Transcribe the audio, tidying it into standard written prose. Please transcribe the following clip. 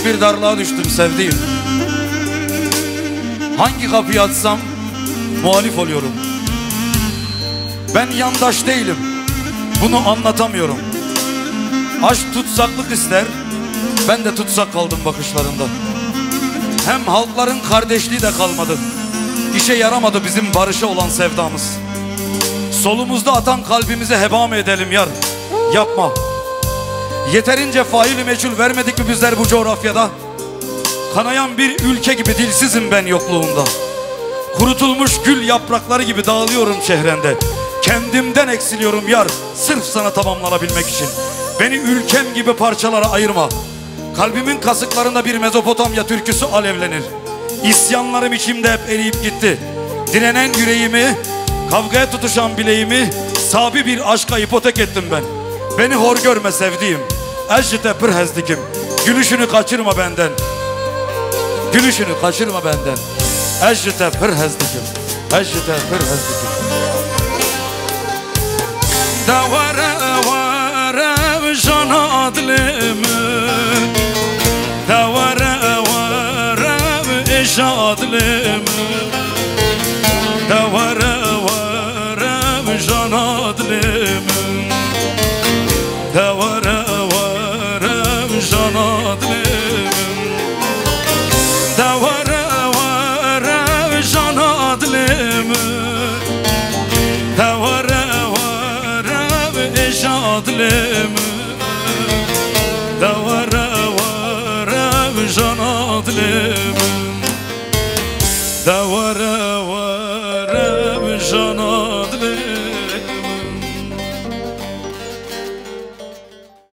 Büyük bir darlığa düştüm sevdiğim. Hangi kapıyı açsam muhalif oluyorum. Ben yandaş değilim, bunu anlatamıyorum. Aşk tutsaklık ister, ben de tutsak kaldım bakışlarında. Hem halkların kardeşliği de kalmadı. İşe yaramadı bizim barışa olan sevdamız. Solumuzda atan kalbimizi heba mı edelim yar? Yapma. Yeterince faili meçhul vermedik mi bizler bu coğrafyada? Kanayan bir ülke gibi dilsizim ben yokluğunda. Kurutulmuş gül yaprakları gibi dağılıyorum çehrende. Kendimden eksiliyorum yar, sırf sana tamamlanabilmek için. Beni ülkem gibi parçalara ayırma. Kalbimin kasıklarında bir Mezopotamya türküsü alevlenir. İsyanlarım içimde hep eriyip gitti. Direnen yüreğimi, kavgaya tutuşan bileğimi sabi bir aşka ipotek ettim ben. Beni hor görme sevdiğim, ecite pırhezdikim. Gülüşünü kaçırma benden, gülüşünü kaçırma benden. Ecite pırhezdikim, ecite pırhezdikim. Davara vara jana adlımı, davara vara eşa adlımı, davara vara jana adlımı, davara vara jana adlımı, davara vara jana adlımı, davara adlımı, davara vara can adlımı, davara vara can adlımı.